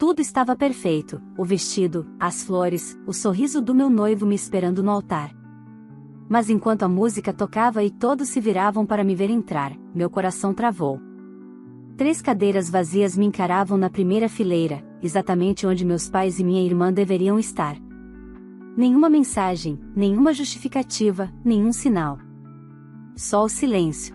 Tudo estava perfeito: o vestido, as flores, o sorriso do meu noivo me esperando no altar. Mas enquanto a música tocava e todos se viravam para me ver entrar, meu coração travou. 3 cadeiras vazias me encaravam na primeira fileira, exatamente onde meus pais e minha irmã deveriam estar. Nenhuma mensagem, nenhuma justificativa, nenhum sinal. Só o silêncio.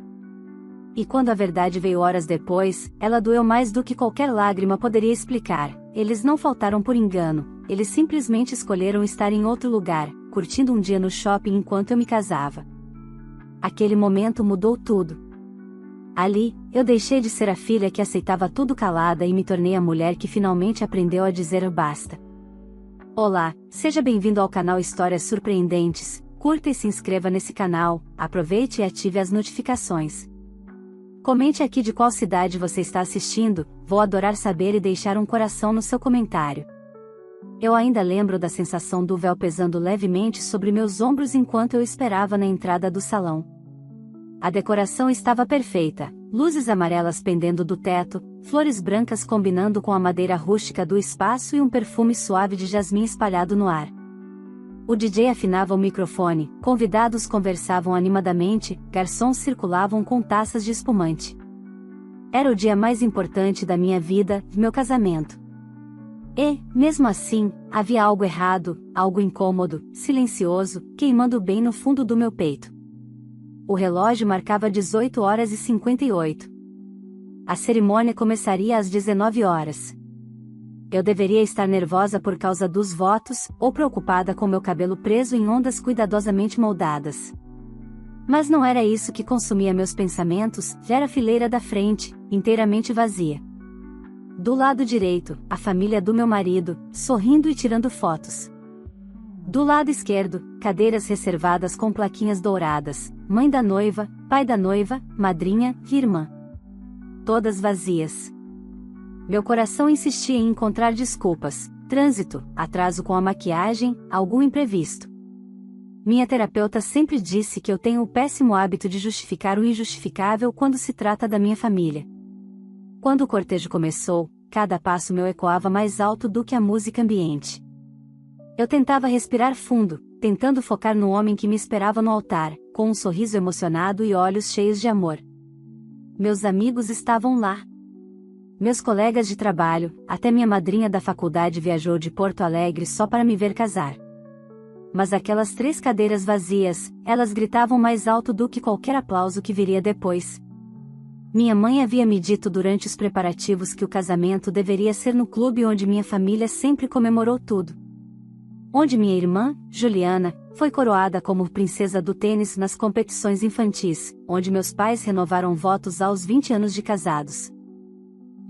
E quando a verdade veio horas depois, ela doeu mais do que qualquer lágrima poderia explicar. Eles não faltaram por engano, eles simplesmente escolheram estar em outro lugar, curtindo um dia no shopping enquanto eu me casava. Aquele momento mudou tudo. Ali, eu deixei de ser a filha que aceitava tudo calada e me tornei a mulher que finalmente aprendeu a dizer basta. Olá, seja bem-vindo ao canal Histórias Surpreendentes. Curta e se inscreva nesse canal, aproveite e ative as notificações. Comente aqui de qual cidade você está assistindo, vou adorar saber e deixar um coração no seu comentário. Eu ainda lembro da sensação do véu pesando levemente sobre meus ombros enquanto eu esperava na entrada do salão. A decoração estava perfeita, luzes amarelas pendendo do teto, flores brancas combinando com a madeira rústica do espaço e um perfume suave de jasmim espalhado no ar. O DJ afinava o microfone, convidados conversavam animadamente, garçons circulavam com taças de espumante. Era o dia mais importante da minha vida, meu casamento. E, mesmo assim, havia algo errado, algo incômodo, silencioso, queimando bem no fundo do meu peito. O relógio marcava 18h58. A cerimônia começaria às 19h. Eu deveria estar nervosa por causa dos votos, ou preocupada com meu cabelo preso em ondas cuidadosamente moldadas. Mas não era isso que consumia meus pensamentos, era a fileira da frente, inteiramente vazia. Do lado direito, a família do meu marido, sorrindo e tirando fotos. Do lado esquerdo, cadeiras reservadas com plaquinhas douradas, mãe da noiva, pai da noiva, madrinha e irmã. Todas vazias. Meu coração insistia em encontrar desculpas: trânsito, atraso com a maquiagem, algum imprevisto. Minha terapeuta sempre disse que eu tenho o péssimo hábito de justificar o injustificável quando se trata da minha família. Quando o cortejo começou, cada passo meu ecoava mais alto do que a música ambiente. Eu tentava respirar fundo, tentando focar no homem que me esperava no altar, com um sorriso emocionado e olhos cheios de amor. Meus amigos estavam lá. Meus colegas de trabalho, até minha madrinha da faculdade viajou de Porto Alegre só para me ver casar. Mas aquelas 3 cadeiras vazias, elas gritavam mais alto do que qualquer aplauso que viria depois. Minha mãe havia me dito durante os preparativos que o casamento deveria ser no clube onde minha família sempre comemorou tudo. Onde minha irmã, Juliana, foi coroada como princesa do tênis nas competições infantis, onde meus pais renovaram votos aos 20 anos de casados.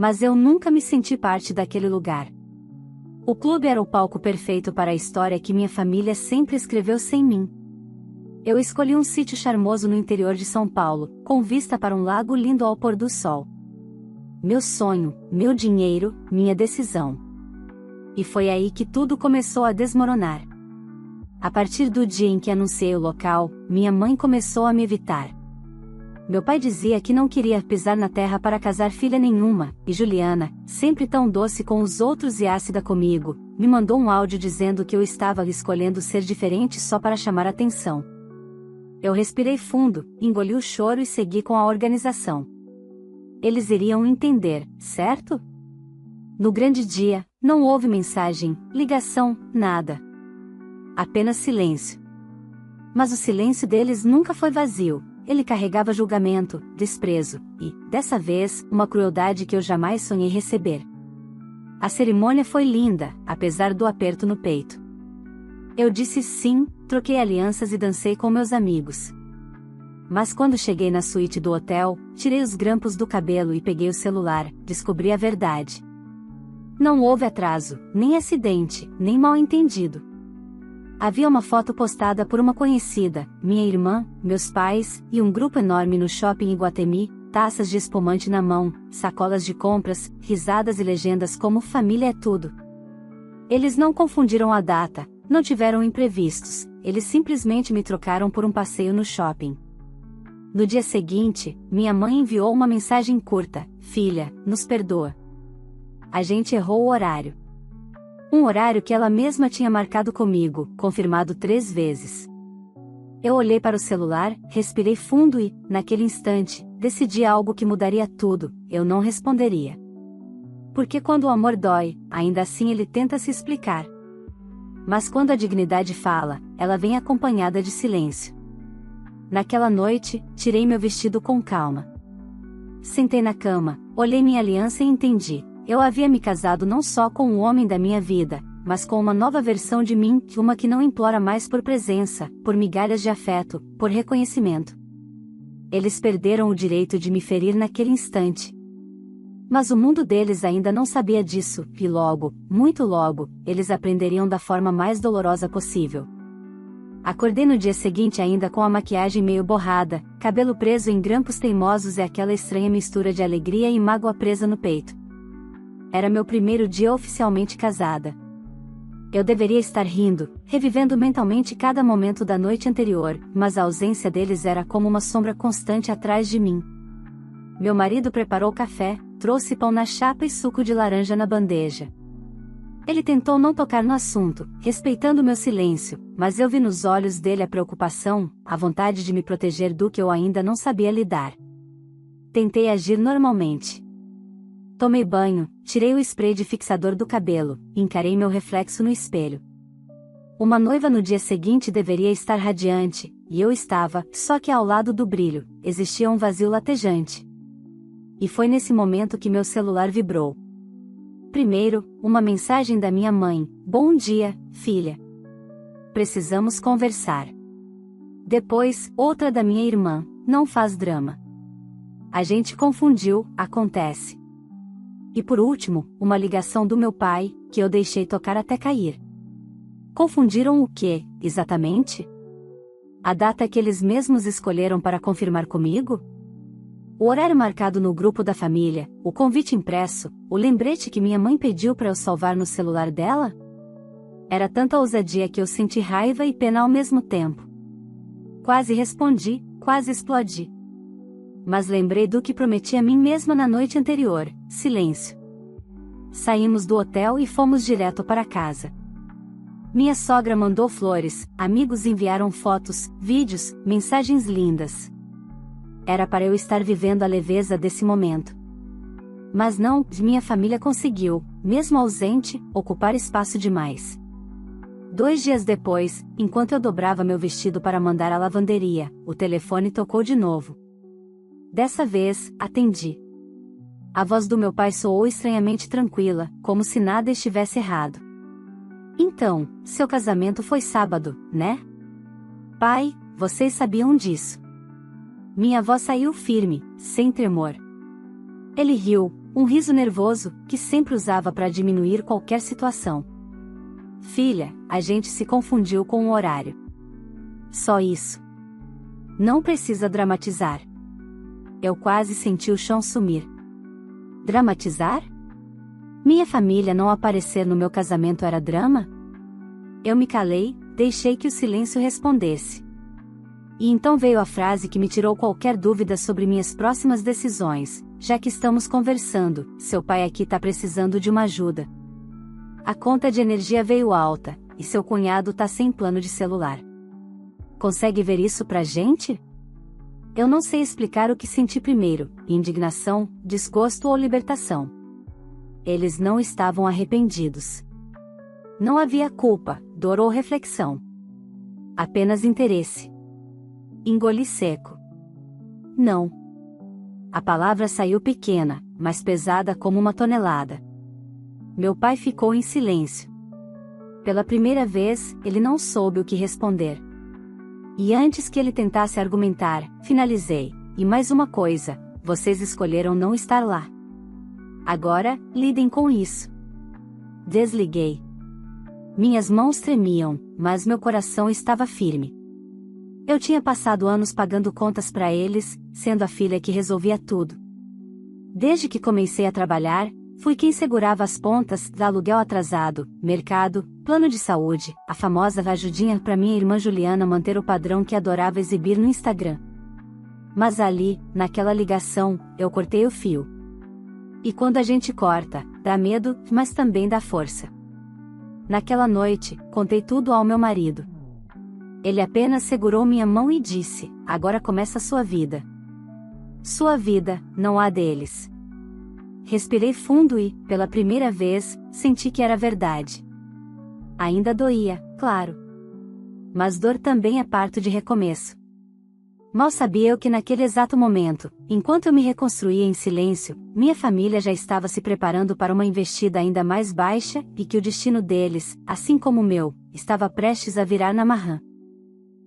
Mas eu nunca me senti parte daquele lugar. O clube era o palco perfeito para a história que minha família sempre escreveu sem mim. Eu escolhi um sítio charmoso no interior de São Paulo, com vista para um lago lindo ao pôr do sol. Meu sonho, meu dinheiro, minha decisão. E foi aí que tudo começou a desmoronar. A partir do dia em que anunciei o local, minha mãe começou a me evitar. Meu pai dizia que não queria pisar na terra para casar filha nenhuma, e Juliana, sempre tão doce com os outros e ácida comigo, me mandou um áudio dizendo que eu estava escolhendo ser diferente só para chamar atenção. Eu respirei fundo, engoli o choro e segui com a organização. Eles iriam entender, certo? No grande dia, não houve mensagem, ligação, nada. Apenas silêncio. Mas o silêncio deles nunca foi vazio. Ele carregava julgamento, desprezo, e, dessa vez, uma crueldade que eu jamais sonhei receber. A cerimônia foi linda, apesar do aperto no peito. Eu disse sim, troquei alianças e dancei com meus amigos. Mas quando cheguei na suíte do hotel, tirei os grampos do cabelo e peguei o celular, descobri a verdade. Não houve atraso, nem acidente, nem mal-entendido. Havia uma foto postada por uma conhecida, minha irmã, meus pais, e um grupo enorme no shopping Iguatemi, taças de espumante na mão, sacolas de compras, risadas e legendas como família é tudo. Eles não confundiram a data, não tiveram imprevistos, eles simplesmente me trocaram por um passeio no shopping. No dia seguinte, minha mãe enviou uma mensagem curta: filha, nos perdoa. A gente errou o horário. Um horário que ela mesma tinha marcado comigo, confirmado 3 vezes. Eu olhei para o celular, respirei fundo e, naquele instante, decidi algo que mudaria tudo: eu não responderia. Porque quando o amor dói, ainda assim ele tenta se explicar. Mas quando a dignidade fala, ela vem acompanhada de silêncio. Naquela noite, tirei meu vestido com calma. Sentei na cama, olhei minha aliança e entendi: eu havia me casado não só com o homem da minha vida, mas com uma nova versão de mim, uma que não implora mais por presença, por migalhas de afeto, por reconhecimento. Eles perderam o direito de me ferir naquele instante. Mas o mundo deles ainda não sabia disso, e logo, muito logo, eles aprenderiam da forma mais dolorosa possível. Acordei no dia seguinte ainda com a maquiagem meio borrada, cabelo preso em grampos teimosos e aquela estranha mistura de alegria e mágoa presa no peito. Era meu primeiro dia oficialmente casada. Eu deveria estar rindo, revivendo mentalmente cada momento da noite anterior, mas a ausência deles era como uma sombra constante atrás de mim. Meu marido preparou café, trouxe pão na chapa e suco de laranja na bandeja. Ele tentou não tocar no assunto, respeitando meu silêncio, mas eu vi nos olhos dele a preocupação, a vontade de me proteger do que eu ainda não sabia lidar. Tentei agir normalmente. Tomei banho, tirei o spray de fixador do cabelo, encarei meu reflexo no espelho. Uma noiva no dia seguinte deveria estar radiante, e eu estava, só que ao lado do brilho, existia um vazio latejante. E foi nesse momento que meu celular vibrou. Primeiro, uma mensagem da minha mãe: "Bom dia, filha. Precisamos conversar." Depois, outra da minha irmã: "Não faz drama. A gente confundiu, acontece." E por último, uma ligação do meu pai, que eu deixei tocar até cair. Confundiram o quê, exatamente? A data que eles mesmos escolheram para confirmar comigo? O horário marcado no grupo da família, o convite impresso, o lembrete que minha mãe pediu para eu salvar no celular dela? Era tanta ousadia que eu senti raiva e pena ao mesmo tempo. Quase respondi, quase explodi. Mas lembrei do que prometi a mim mesma na noite anterior: silêncio. Saímos do hotel e fomos direto para casa. Minha sogra mandou flores, amigos enviaram fotos, vídeos, mensagens lindas. Era para eu estar vivendo a leveza desse momento. Mas não, minha família conseguiu, mesmo ausente, ocupar espaço demais. 2 dias depois, enquanto eu dobrava meu vestido para mandar à lavanderia, o telefone tocou de novo. Dessa vez, atendi. A voz do meu pai soou estranhamente tranquila, como se nada estivesse errado. "Então, seu casamento foi sábado, né? Pai, vocês sabiam disso." Minha voz saiu firme, sem tremor. Ele riu, um riso nervoso, que sempre usava para diminuir qualquer situação. "Filha, a gente se confundiu com o horário. Só isso. Não precisa dramatizar." Eu quase senti o chão sumir. Dramatizar? Minha família não aparecer no meu casamento era drama? Eu me calei, deixei que o silêncio respondesse. E então veio a frase que me tirou qualquer dúvida sobre minhas próximas decisões: "Já que estamos conversando, seu pai aqui tá precisando de uma ajuda. A conta de energia veio alta, e seu cunhado tá sem plano de celular. Consegue ver isso pra gente?" Eu não sei explicar o que senti primeiro: indignação, desgosto ou libertação. Eles não estavam arrependidos. Não havia culpa, dor ou reflexão. Apenas interesse. Engoli seco. Não. A palavra saiu pequena, mas pesada como uma tonelada. Meu pai ficou em silêncio. Pela primeira vez, ele não soube o que responder. E antes que ele tentasse argumentar, finalizei: "E mais uma coisa, vocês escolheram não estar lá. Agora, lidem com isso." Desliguei. Minhas mãos tremiam, mas meu coração estava firme. Eu tinha passado anos pagando contas para eles, sendo a filha que resolvia tudo. Desde que comecei a trabalhar, fui quem segurava as pontas, aluguel atrasado, mercado, plano de saúde, a famosa ajudinha para minha irmã Juliana manter o padrão que adorava exibir no Instagram. Mas ali, naquela ligação, eu cortei o fio. E quando a gente corta, dá medo, mas também dá força. Naquela noite, contei tudo ao meu marido. Ele apenas segurou minha mão e disse: agora começa a sua vida. Sua vida, não a deles. Respirei fundo e, pela primeira vez, senti que era verdade. Ainda doía, claro. Mas dor também é parto de recomeço. Mal sabia eu que naquele exato momento, enquanto eu me reconstruía em silêncio, minha família já estava se preparando para uma investida ainda mais baixa, e que o destino deles, assim como o meu, estava prestes a virar na marrã.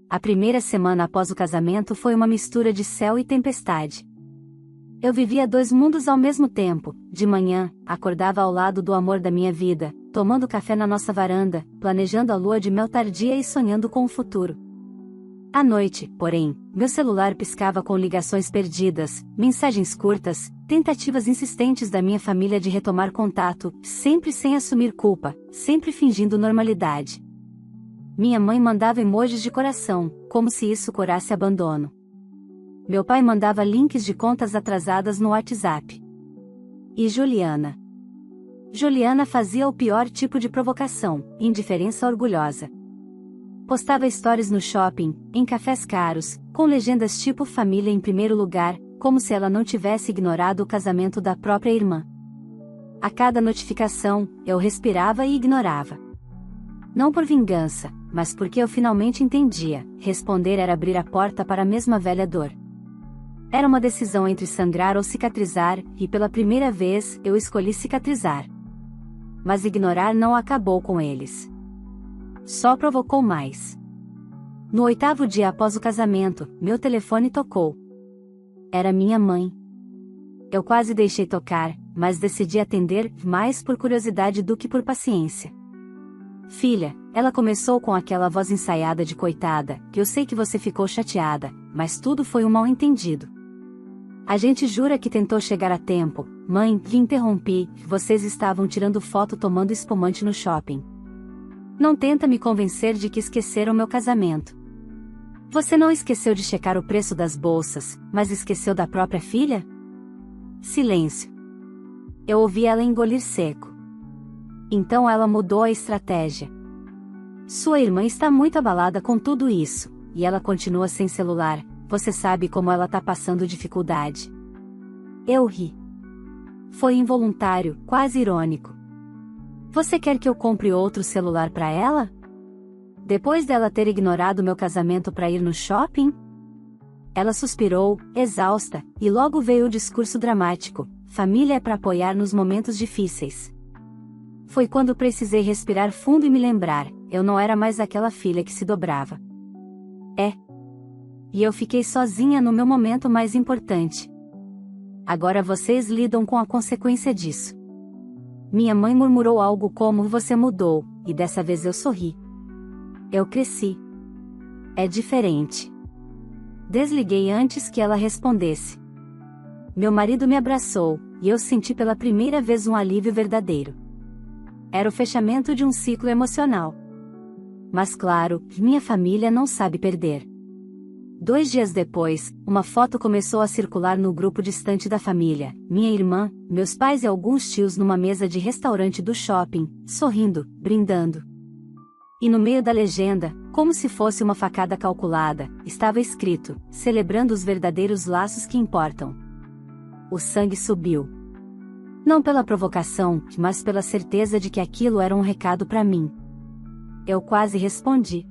A primeira semana após o casamento foi uma mistura de céu e tempestade. Eu vivia dois mundos ao mesmo tempo. De manhã, acordava ao lado do amor da minha vida, tomando café na nossa varanda, planejando a lua de mel tardia e sonhando com o futuro. À noite, porém, meu celular piscava com ligações perdidas, mensagens curtas, tentativas insistentes da minha família de retomar contato, sempre sem assumir culpa, sempre fingindo normalidade. Minha mãe mandava emojis de coração, como se isso curasse abandono. Meu pai mandava links de contas atrasadas no WhatsApp. E Juliana? Juliana fazia o pior tipo de provocação, indiferença orgulhosa. Postava stories no shopping, em cafés caros, com legendas tipo família em primeiro lugar, como se ela não tivesse ignorado o casamento da própria irmã. A cada notificação, eu respirava e ignorava. Não por vingança, mas porque eu finalmente entendia, responder era abrir a porta para a mesma velha dor. Era uma decisão entre sangrar ou cicatrizar, e pela primeira vez, eu escolhi cicatrizar. Mas ignorar não acabou com eles. Só provocou mais. No 8º dia após o casamento, meu telefone tocou. Era minha mãe. Eu quase deixei tocar, mas decidi atender, mais por curiosidade do que por paciência. Filha, ela começou com aquela voz ensaiada de coitada, que eu sei que você ficou chateada, mas tudo foi um mal-entendido. A gente jura que tentou chegar a tempo. Mãe, lhe interrompi, vocês estavam tirando foto tomando espumante no shopping. Não tenta me convencer de que esqueceram meu casamento. Você não esqueceu de checar o preço das bolsas, mas esqueceu da própria filha? Silêncio. Eu ouvi ela engolir seco. Então ela mudou a estratégia. Sua irmã está muito abalada com tudo isso, e ela continua sem celular. Você sabe como ela tá passando dificuldade. Eu ri. Foi involuntário, quase irônico. Você quer que eu compre outro celular para ela? Depois dela ter ignorado meu casamento para ir no shopping? Ela suspirou, exausta, e logo veio o discurso dramático: família é para apoiar nos momentos difíceis. Foi quando precisei respirar fundo e me lembrar, eu não era mais aquela filha que se dobrava. E eu fiquei sozinha no meu momento mais importante. Agora vocês lidam com a consequência disso. Minha mãe murmurou algo como você mudou, e dessa vez eu sorri. Eu cresci. É diferente. Desliguei antes que ela respondesse. Meu marido me abraçou, e eu senti pela primeira vez um alívio verdadeiro. Era o fechamento de um ciclo emocional. Mas claro, minha família não sabe perder. 2 dias depois, uma foto começou a circular no grupo distante da família, minha irmã, meus pais e alguns tios numa mesa de restaurante do shopping, sorrindo, brindando. E no meio da legenda, como se fosse uma facada calculada, estava escrito, celebrando os verdadeiros laços que importam. O sangue subiu. Não pela provocação, mas pela certeza de que aquilo era um recado para mim. Eu quase respondi.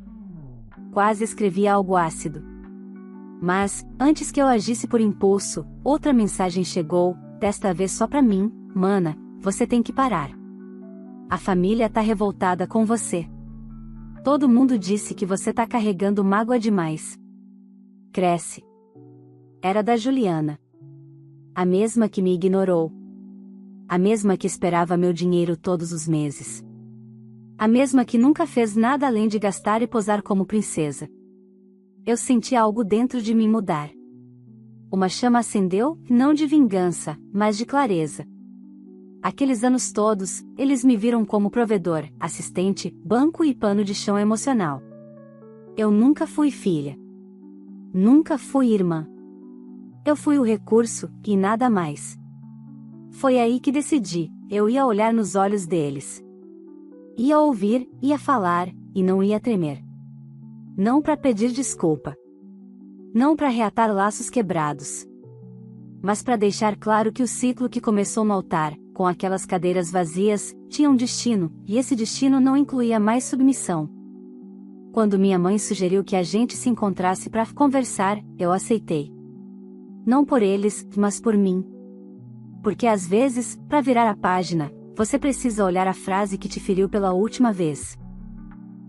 Quase escrevi algo ácido. Mas, antes que eu agisse por impulso, outra mensagem chegou, desta vez só pra mim: Mana, você tem que parar. A família tá revoltada com você. Todo mundo disse que você tá carregando mágoa demais. Cresce. Era da Juliana. A mesma que me ignorou. A mesma que esperava meu dinheiro todos os meses. A mesma que nunca fez nada além de gastar e posar como princesa. Eu senti algo dentro de mim mudar. Uma chama acendeu, não de vingança, mas de clareza. Aqueles anos todos, eles me viram como provedor, assistente, banco e pano de chão emocional. Eu nunca fui filha. Nunca fui irmã. Eu fui o recurso, e nada mais. Foi aí que decidi, eu ia olhar nos olhos deles. Ia ouvir, ia falar, e não ia tremer. Não para pedir desculpa. Não para reatar laços quebrados. Mas para deixar claro que o ciclo que começou no altar, com aquelas cadeiras vazias, tinha um destino, e esse destino não incluía mais submissão. Quando minha mãe sugeriu que a gente se encontrasse para conversar, eu aceitei. Não por eles, mas por mim. Porque às vezes, para virar a página, você precisa olhar a frase que te feriu pela última vez.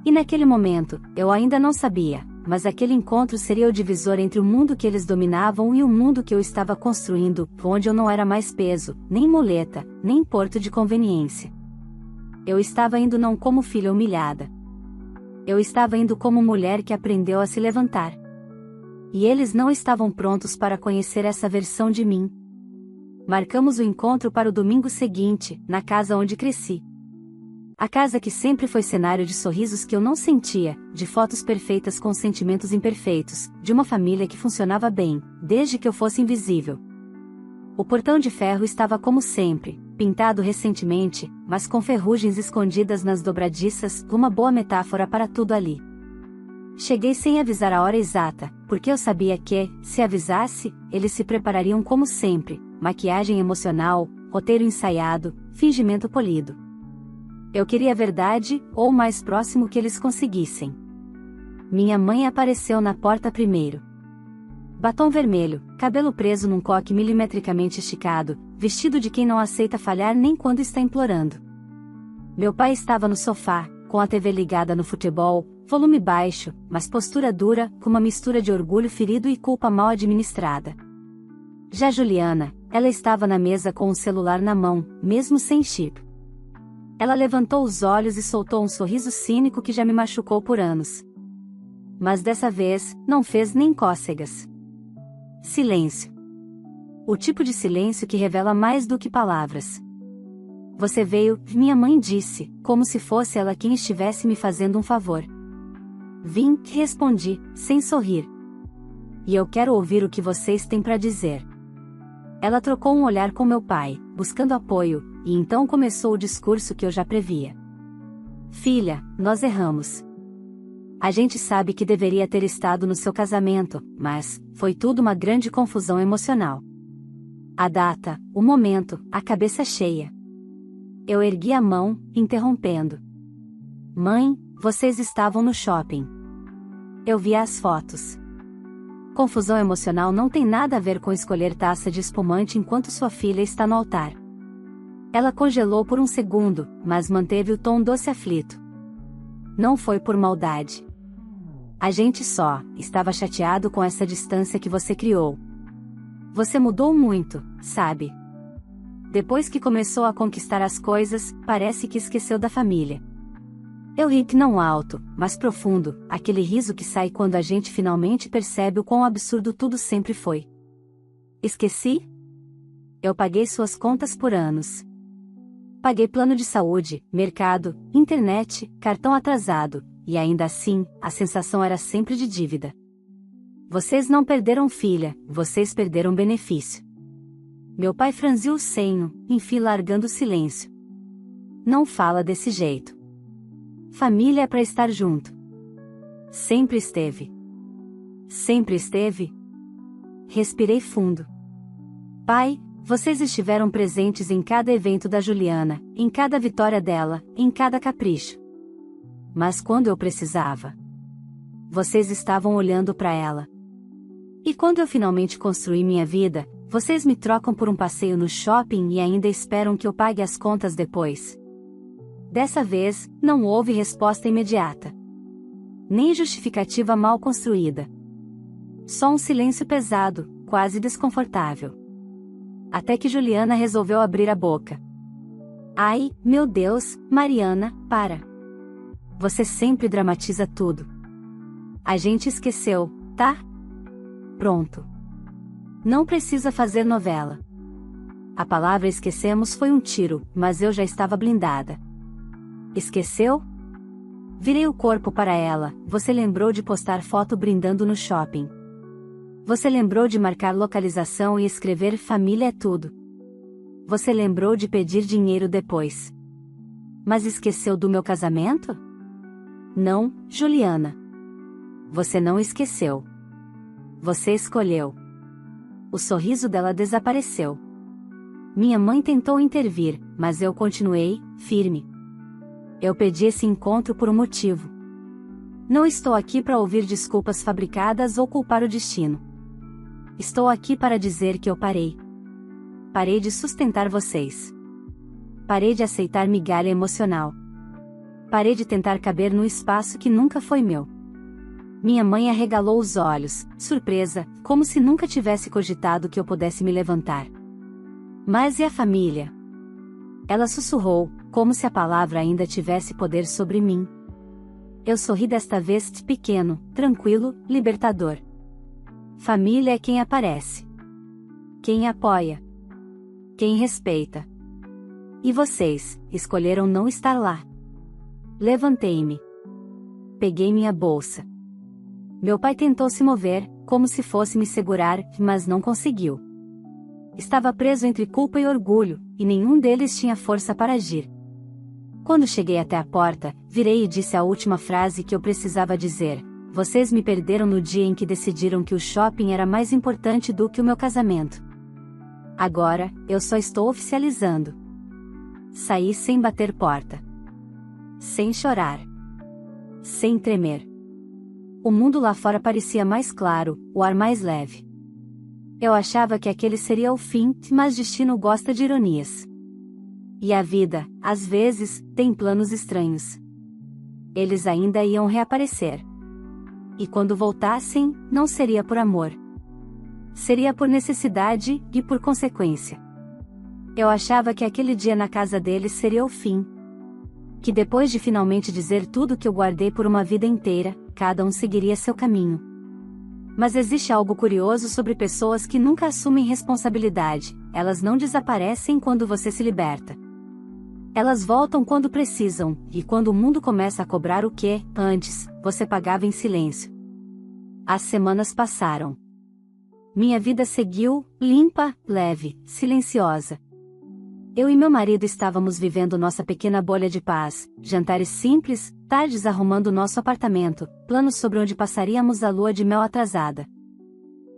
E naquele momento, eu ainda não sabia, mas aquele encontro seria o divisor entre o mundo que eles dominavam e o mundo que eu estava construindo, onde eu não era mais peso, nem muleta, nem porto de conveniência. Eu estava indo não como filha humilhada. Eu estava indo como mulher que aprendeu a se levantar. E eles não estavam prontos para conhecer essa versão de mim. Marcamos o encontro para o domingo seguinte, na casa onde cresci. A casa que sempre foi cenário de sorrisos que eu não sentia, de fotos perfeitas com sentimentos imperfeitos, de uma família que funcionava bem, desde que eu fosse invisível. O portão de ferro estava como sempre, pintado recentemente, mas com ferrugens escondidas nas dobradiças, uma boa metáfora para tudo ali. Cheguei sem avisar a hora exata, porque eu sabia que, se avisasse, eles se preparariam como sempre, maquiagem emocional, roteiro ensaiado, fingimento polido. Eu queria a verdade, ou o mais próximo que eles conseguissem. Minha mãe apareceu na porta primeiro. Batom vermelho, cabelo preso num coque milimetricamente esticado, vestido de quem não aceita falhar nem quando está implorando. Meu pai estava no sofá, com a TV ligada no futebol, volume baixo, mas postura dura, com uma mistura de orgulho ferido e culpa mal administrada. Já Juliana, ela estava na mesa com o celular na mão, mesmo sem chip. Ela levantou os olhos e soltou um sorriso cínico que já me machucou por anos. Mas dessa vez, não fez nem cócegas. Silêncio. O tipo de silêncio que revela mais do que palavras. Você veio, minha mãe disse, como se fosse ela quem estivesse me fazendo um favor. Vim, respondi, sem sorrir. E eu quero ouvir o que vocês têm para dizer. Ela trocou um olhar com meu pai, buscando apoio, e então começou o discurso que eu já previa. Filha, nós erramos. A gente sabe que deveria ter estado no seu casamento, mas foi tudo uma grande confusão emocional. A data, o momento, a cabeça cheia. Eu ergui a mão, interrompendo. Mãe, vocês estavam no shopping. Eu vi as fotos. Confusão emocional não tem nada a ver com escolher taça de espumante enquanto sua filha está no altar. Ela congelou por um segundo, mas manteve o tom doce aflito. Não foi por maldade. A gente só estava chateado com essa distância que você criou. Você mudou muito, sabe? Depois que começou a conquistar as coisas, parece que esqueceu da família. Eu ri não alto, mas profundo, aquele riso que sai quando a gente finalmente percebe o quão absurdo tudo sempre foi. Esqueci? Eu paguei suas contas por anos. Paguei plano de saúde, mercado, internet, cartão atrasado, e ainda assim, a sensação era sempre de dívida. Vocês não perderam filha, vocês perderam benefício. Meu pai franziu o senho, enfim largando o silêncio. Não fala desse jeito. Família é para estar junto. Sempre esteve. Sempre esteve? Respirei fundo. Pai, vocês estiveram presentes em cada evento da Juliana, em cada vitória dela, em cada capricho. Mas quando eu precisava, vocês estavam olhando para ela. E quando eu finalmente construí minha vida, vocês me trocam por um passeio no shopping e ainda esperam que eu pague as contas depois. Dessa vez, não houve resposta imediata. Nem justificativa mal construída. Só um silêncio pesado, quase desconfortável. Até que Juliana resolveu abrir a boca. Ai, meu Deus, Mariana, para. Você sempre dramatiza tudo. A gente esqueceu, tá? Pronto. Não precisa fazer novela. A palavra esquecemos foi um tiro, mas eu já estava blindada. Esqueceu? Virei o corpo para ela. Você lembrou de postar foto brindando no shopping. Você lembrou de marcar localização e escrever família é tudo. Você lembrou de pedir dinheiro depois. Mas esqueceu do meu casamento? Não, Juliana. Você não esqueceu. Você escolheu. O sorriso dela desapareceu. Minha mãe tentou intervir, mas eu continuei, firme. Eu pedi esse encontro por um motivo. Não estou aqui para ouvir desculpas fabricadas ou culpar o destino. Estou aqui para dizer que eu parei. Parei de sustentar vocês. Parei de aceitar migalha emocional. Parei de tentar caber no espaço que nunca foi meu. Minha mãe arregalou os olhos, surpresa, como se nunca tivesse cogitado que eu pudesse me levantar. Mas e a família? Ela sussurrou, como se a palavra ainda tivesse poder sobre mim. Eu sorri desta vez pequeno, tranquilo, libertador. Família é quem aparece. Quem apoia. Quem respeita. E vocês, escolheram não estar lá. Levantei-me. Peguei minha bolsa. Meu pai tentou se mover, como se fosse me segurar, mas não conseguiu. Estava preso entre culpa e orgulho, e nenhum deles tinha força para agir. Quando cheguei até a porta, virei e disse a última frase que eu precisava dizer: vocês me perderam no dia em que decidiram que o shopping era mais importante do que o meu casamento. Agora, eu só estou oficializando. Saí sem bater porta. Sem chorar. Sem tremer. O mundo lá fora parecia mais claro, o ar mais leve. Eu achava que aquele seria o fim, mas destino gosta de ironias. E a vida, às vezes, tem planos estranhos. Eles ainda iam reaparecer. E quando voltassem, não seria por amor. Seria por necessidade e por consequência. Eu achava que aquele dia na casa deles seria o fim. Que depois de finalmente dizer tudo que eu guardei por uma vida inteira, cada um seguiria seu caminho. Mas existe algo curioso sobre pessoas que nunca assumem responsabilidade, elas não desaparecem quando você se liberta. Elas voltam quando precisam, e quando o mundo começa a cobrar o que, antes, você pagava em silêncio. As semanas passaram. Minha vida seguiu, limpa, leve, silenciosa. Eu e meu marido estávamos vivendo nossa pequena bolha de paz, jantares simples, tardes arrumando nosso apartamento, planos sobre onde passaríamos a lua de mel atrasada.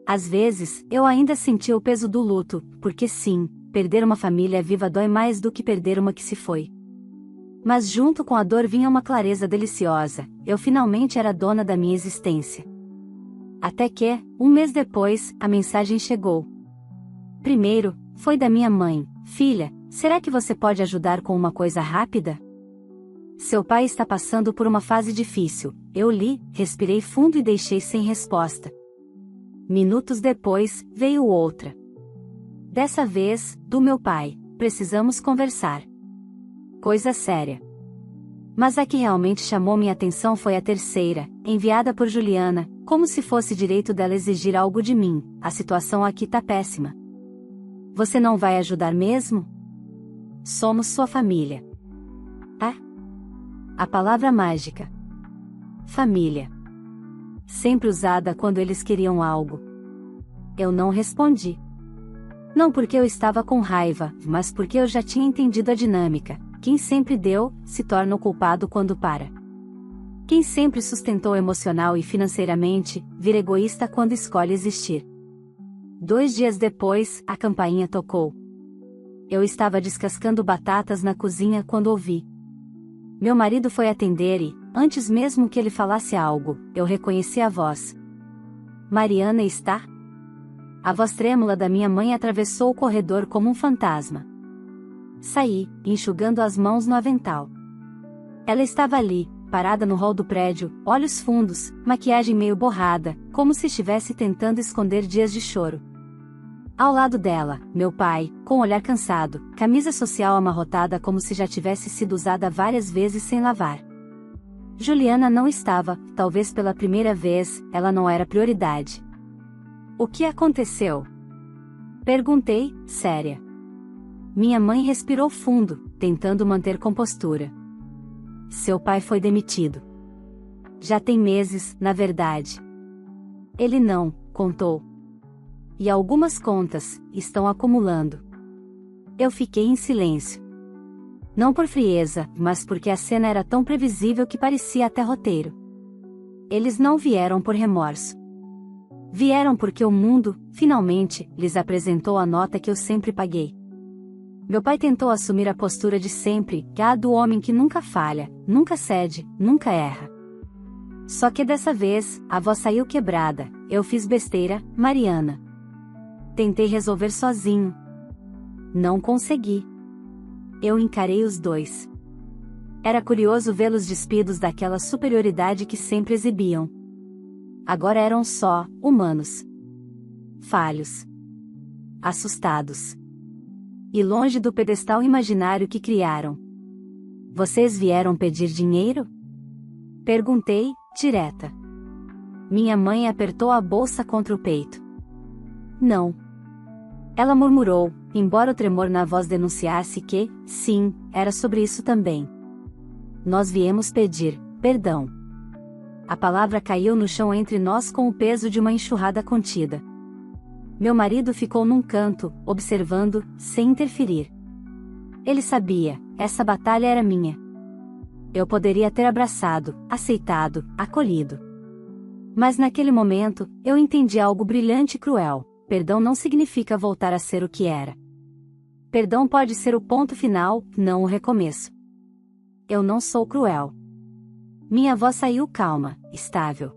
Às vezes, eu ainda sentia o peso do luto, porque sim, perder uma família viva dói mais do que perder uma que se foi. Mas junto com a dor vinha uma clareza deliciosa, eu finalmente era dona da minha existência. Até que, um mês depois, a mensagem chegou. Primeiro, foi da minha mãe: filha, será que você pode ajudar com uma coisa rápida? Seu pai está passando por uma fase difícil. Eu li, respirei fundo e deixei sem resposta. Minutos depois, veio outra. Dessa vez, do meu pai: precisamos conversar. Coisa séria. Mas a que realmente chamou minha atenção foi a terceira, enviada por Juliana, como se fosse direito dela exigir algo de mim: a situação aqui tá péssima. Você não vai ajudar mesmo? Somos sua família. Ah? A palavra mágica. Família. Sempre usada quando eles queriam algo. Eu não respondi. Não porque eu estava com raiva, mas porque eu já tinha entendido a dinâmica. Quem sempre deu, se torna o culpado quando para. Quem sempre sustentou emocional e financeiramente, vira egoísta quando escolhe existir. 2 dias depois, a campainha tocou. Eu estava descascando batatas na cozinha quando ouvi. Meu marido foi atender e, antes mesmo que ele falasse algo, eu reconheci a voz. Mariana está? A voz trêmula da minha mãe atravessou o corredor como um fantasma. Saí, enxugando as mãos no avental. Ela estava ali, parada no hall do prédio, olhos fundos, maquiagem meio borrada, como se estivesse tentando esconder dias de choro. Ao lado dela, meu pai, com olhar cansado, camisa social amarrotada como se já tivesse sido usada várias vezes sem lavar. Juliana não estava, talvez pela primeira vez, ela não era prioridade. O que aconteceu? Perguntei, séria. Minha mãe respirou fundo, tentando manter compostura. Seu pai foi demitido. Já tem meses, na verdade. Ele não, contou. E algumas contas estão acumulando. Eu fiquei em silêncio. Não por frieza, mas porque a cena era tão previsível que parecia até roteiro. Eles não vieram por remorso. Vieram porque o mundo, finalmente, lhes apresentou a nota que eu sempre paguei. Meu pai tentou assumir a postura de sempre, a do homem que nunca falha, nunca cede, nunca erra. Só que dessa vez, a voz saiu quebrada. Eu fiz besteira, Mariana. Tentei resolver sozinho. Não consegui. Eu encarei os dois. Era curioso vê-los despidos daquela superioridade que sempre exibiam. Agora eram só humanos. Falhos. Assustados. E longe do pedestal imaginário que criaram. Vocês vieram pedir dinheiro? Perguntei, direta. Minha mãe apertou a bolsa contra o peito. Não. Ela murmurou, embora o tremor na voz denunciasse que, sim, era sobre isso também. Nós viemos pedir perdão. A palavra caiu no chão entre nós com o peso de uma enxurrada contida. Meu marido ficou num canto, observando, sem interferir. Ele sabia, essa batalha era minha. Eu poderia ter abraçado, aceitado, acolhido. Mas naquele momento, eu entendi algo brilhante e cruel. Perdão não significa voltar a ser o que era. Perdão pode ser o ponto final, não o recomeço. Eu não sou cruel. Minha voz saiu calma, estável.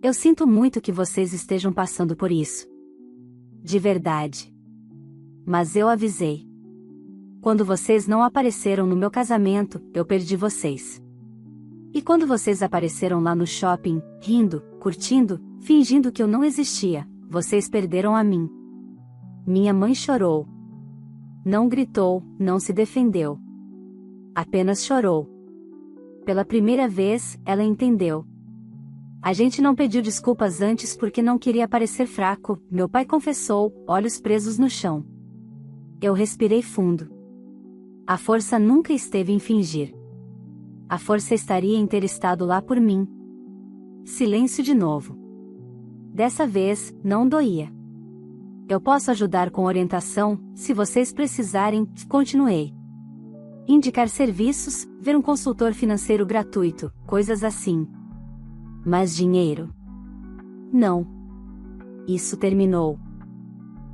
Eu sinto muito que vocês estejam passando por isso. De verdade. Mas eu avisei. Quando vocês não apareceram no meu casamento, eu perdi vocês. E quando vocês apareceram lá no shopping, rindo, curtindo, fingindo que eu não existia, vocês perderam a mim. Minha mãe chorou. Não gritou, não se defendeu. Apenas chorou. Pela primeira vez, ela entendeu. A gente não pediu desculpas antes porque não queria parecer fraco, meu pai confessou, olhos presos no chão. Eu respirei fundo. A força nunca esteve em fingir. A força estaria em ter estado lá por mim. Silêncio de novo. Dessa vez, não doía. Eu posso ajudar com orientação, se vocês precisarem, continuei. Indicar serviços, ver um consultor financeiro gratuito, coisas assim. Mas dinheiro? Não. Isso terminou.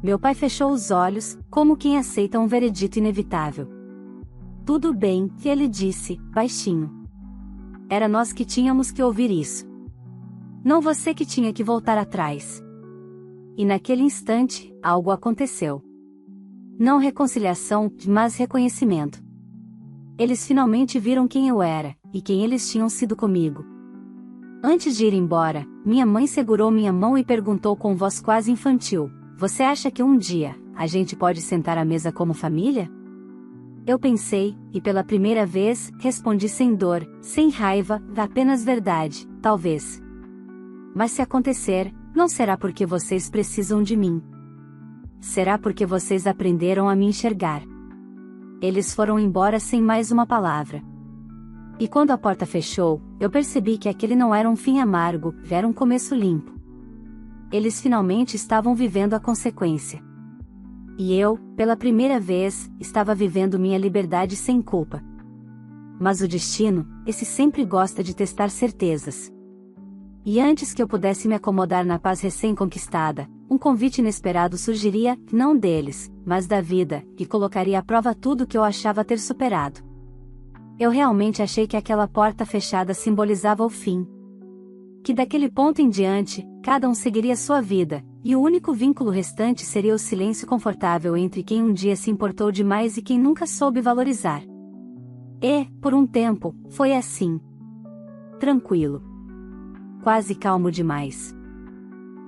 Meu pai fechou os olhos, como quem aceita um veredito inevitável. Tudo bem, ele disse, baixinho. Era nós que tínhamos que ouvir isso. Não você que tinha que voltar atrás. E naquele instante, algo aconteceu. Não reconciliação, mas reconhecimento. Eles finalmente viram quem eu era, e quem eles tinham sido comigo. Antes de ir embora, minha mãe segurou minha mão e perguntou com voz quase infantil: você acha que um dia, a gente pode sentar à mesa como família? Eu pensei, e pela primeira vez, respondi sem dor, sem raiva, apenas verdade, talvez. Mas se acontecer, não será porque vocês precisam de mim. Será porque vocês aprenderam a me enxergar. Eles foram embora sem mais uma palavra. E quando a porta fechou, eu percebi que aquele não era um fim amargo, era um começo limpo. Eles finalmente estavam vivendo a consequência. E eu, pela primeira vez, estava vivendo minha liberdade sem culpa. Mas o destino, esse sempre gosta de testar certezas. E antes que eu pudesse me acomodar na paz recém-conquistada, um convite inesperado surgiria, não deles, mas da vida, que colocaria à prova tudo que eu achava ter superado. Eu realmente achei que aquela porta fechada simbolizava o fim. Que daquele ponto em diante, cada um seguiria sua vida, e o único vínculo restante seria o silêncio confortável entre quem um dia se importou demais e quem nunca soube valorizar. E, por um tempo, foi assim. Tranquilo. Quase calmo demais.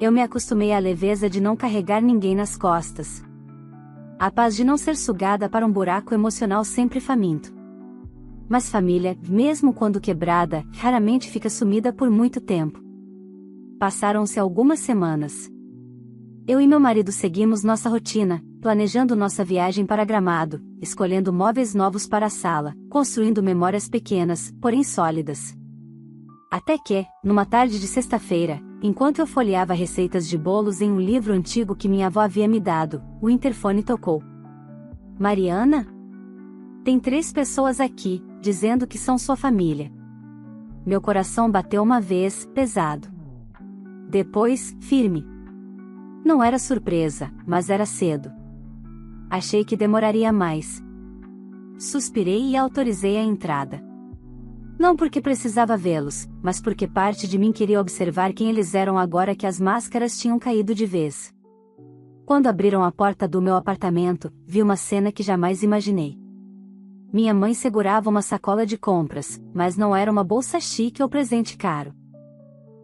Eu me acostumei à leveza de não carregar ninguém nas costas. A paz de não ser sugada para um buraco emocional sempre faminto. Mas família, mesmo quando quebrada, raramente fica sumida por muito tempo. Passaram-se algumas semanas. Eu e meu marido seguimos nossa rotina, planejando nossa viagem para Gramado, escolhendo móveis novos para a sala, construindo memórias pequenas, porém sólidas. Até que, numa tarde de sexta-feira, enquanto eu folheava receitas de bolos em um livro antigo que minha avó havia me dado, o interfone tocou. Mariana? Tem 3 pessoas aqui, dizendo que são sua família. Meu coração bateu uma vez, pesado. Depois, firme. Não era surpresa, mas era cedo. Achei que demoraria mais. Suspirei e autorizei a entrada. Não porque precisava vê-los, mas porque parte de mim queria observar quem eles eram agora que as máscaras tinham caído de vez. Quando abriram a porta do meu apartamento, vi uma cena que jamais imaginei. Minha mãe segurava uma sacola de compras, mas não era uma bolsa chique ou presente caro.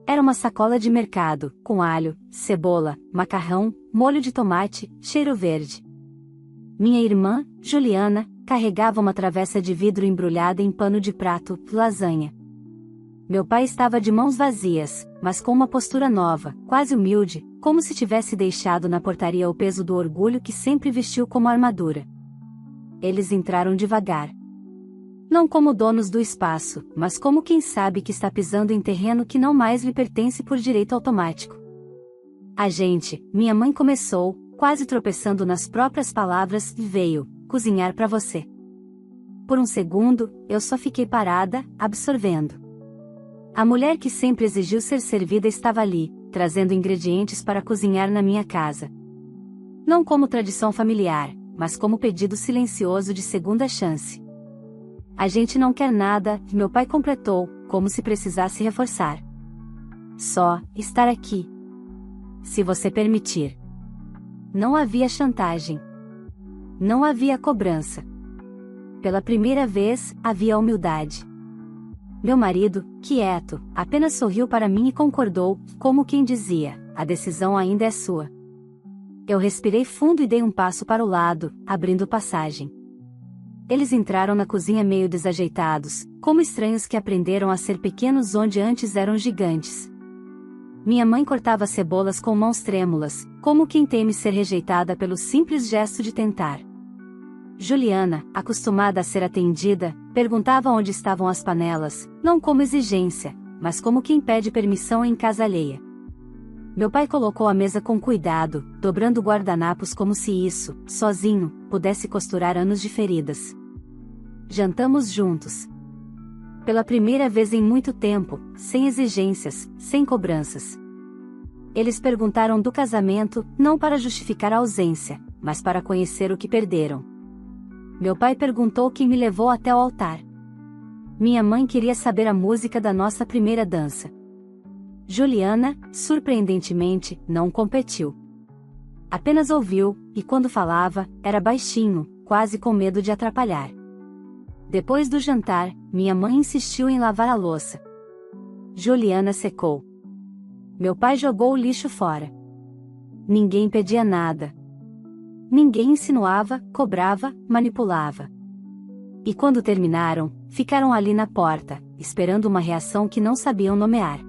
Era uma sacola de mercado, com alho, cebola, macarrão, molho de tomate, cheiro verde. Minha irmã, Juliana, carregava uma travessa de vidro embrulhada em pano de prato, lasanha. Meu pai estava de mãos vazias, mas com uma postura nova, quase humilde, como se tivesse deixado na portaria o peso do orgulho que sempre vestiu como armadura. Eles entraram devagar. Não como donos do espaço, mas como quem sabe que está pisando em terreno que não mais lhe pertence por direito automático. A gente, minha mãe começou, quase tropeçando nas próprias palavras, veio cozinhar para você. Por um segundo, eu só fiquei parada, absorvendo. A mulher que sempre exigiu ser servida estava ali, trazendo ingredientes para cozinhar na minha casa. Não como tradição familiar, mas como pedido silencioso de segunda chance. A gente não quer nada, meu pai completou, como se precisasse reforçar. Só estar aqui. Se você permitir. Não havia chantagem. Não havia cobrança. Pela primeira vez, havia humildade. Meu marido, quieto, apenas sorriu para mim e concordou, como quem dizia, a decisão ainda é sua. Eu respirei fundo e dei um passo para o lado, abrindo passagem. Eles entraram na cozinha meio desajeitados, como estranhos que aprenderam a ser pequenos onde antes eram gigantes. Minha mãe cortava cebolas com mãos trêmulas, como quem teme ser rejeitada pelo simples gesto de tentar. Juliana, acostumada a ser atendida, perguntava onde estavam as panelas, não como exigência, mas como quem pede permissão em casa alheia. Meu pai colocou a mesa com cuidado, dobrando guardanapos como se isso, sozinho, pudesse costurar anos de feridas. Jantamos juntos. Pela primeira vez em muito tempo, sem exigências, sem cobranças. Eles perguntaram do casamento, não para justificar a ausência, mas para conhecer o que perderam. Meu pai perguntou quem me levou até o altar. Minha mãe queria saber a música da nossa primeira dança. Juliana, surpreendentemente, não competiu. Apenas ouviu, e quando falava, era baixinho, quase com medo de atrapalhar. Depois do jantar, minha mãe insistiu em lavar a louça. Juliana secou. Meu pai jogou o lixo fora. Ninguém pedia nada. Ninguém insinuava, cobrava, manipulava. E quando terminaram, ficaram ali na porta, esperando uma reação que não sabiam nomear.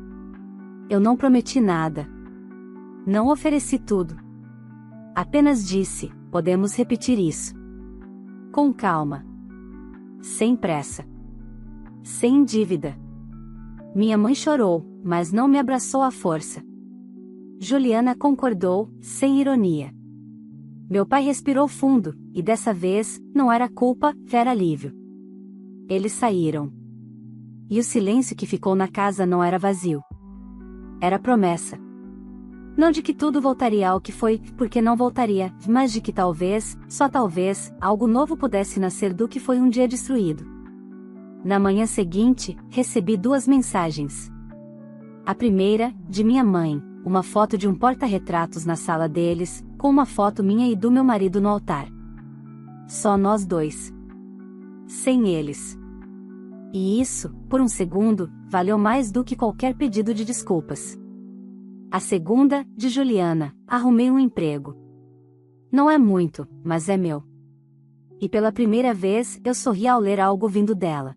Eu não prometi nada. Não ofereci tudo. Apenas disse, podemos repetir isso. Com calma. Sem pressa. Sem dívida. Minha mãe chorou, mas não me abraçou à força. Juliana concordou, sem ironia. Meu pai respirou fundo, e dessa vez, não era culpa, era alívio. Eles saíram. E o silêncio que ficou na casa não era vazio. Era promessa. Não de que tudo voltaria ao que foi, porque não voltaria, mas de que talvez, só talvez, algo novo pudesse nascer do que foi um dia destruído. Na manhã seguinte, recebi 2 mensagens. A primeira, de minha mãe, uma foto de um porta-retratos na sala deles, com uma foto minha e do meu marido no altar. Só nós 2. Sem eles. E isso, por um segundo, valeu mais do que qualquer pedido de desculpas. A segunda, de Juliana, arrumei um emprego. Não é muito, mas é meu. E pela primeira vez, eu sorri ao ler algo vindo dela.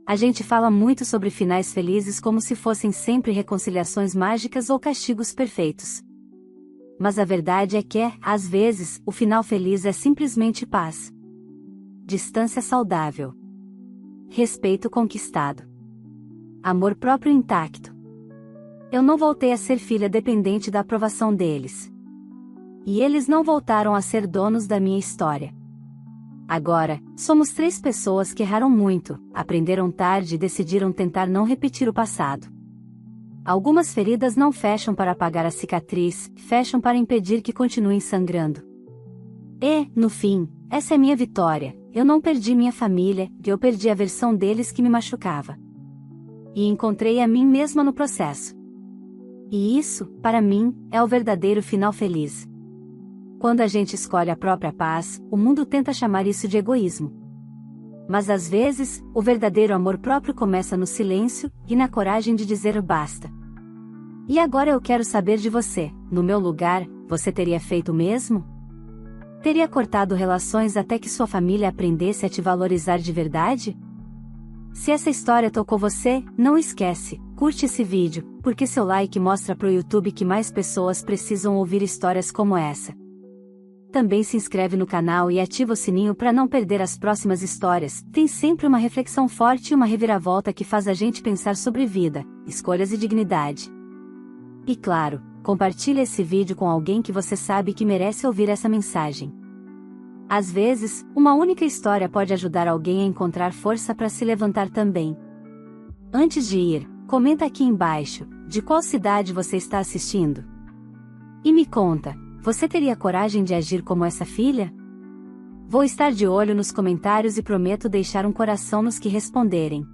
A gente fala muito sobre finais felizes como se fossem sempre reconciliações mágicas ou castigos perfeitos. Mas a verdade é que, às vezes, o final feliz é simplesmente paz. Distância saudável. Respeito conquistado. Amor próprio intacto. Eu não voltei a ser filha dependente da aprovação deles. E eles não voltaram a ser donos da minha história. Agora, somos 3 pessoas que erraram muito, aprenderam tarde e decidiram tentar não repetir o passado. Algumas feridas não fecham para apagar a cicatriz, fecham para impedir que continuem sangrando. E, no fim, essa é minha vitória. Eu não perdi minha família, eu perdi a versão deles que me machucava. E encontrei a mim mesma no processo. E isso, para mim, é o verdadeiro final feliz. Quando a gente escolhe a própria paz, o mundo tenta chamar isso de egoísmo. Mas às vezes, o verdadeiro amor próprio começa no silêncio e na coragem de dizer basta. E agora eu quero saber de você, no meu lugar, você teria feito o mesmo? Teria cortado relações até que sua família aprendesse a te valorizar de verdade? Se essa história tocou você, não esquece, curte esse vídeo, porque seu like mostra pro YouTube que mais pessoas precisam ouvir histórias como essa. Também se inscreve no canal e ativa o sininho para não perder as próximas histórias. Tem sempre uma reflexão forte e uma reviravolta que faz a gente pensar sobre vida, escolhas e dignidade. E claro, compartilhe esse vídeo com alguém que você sabe que merece ouvir essa mensagem. Às vezes, uma única história pode ajudar alguém a encontrar força para se levantar também. Antes de ir, comenta aqui embaixo, de qual cidade você está assistindo. E me conta, você teria coragem de agir como essa filha? Vou estar de olho nos comentários e prometo deixar um coração nos que responderem.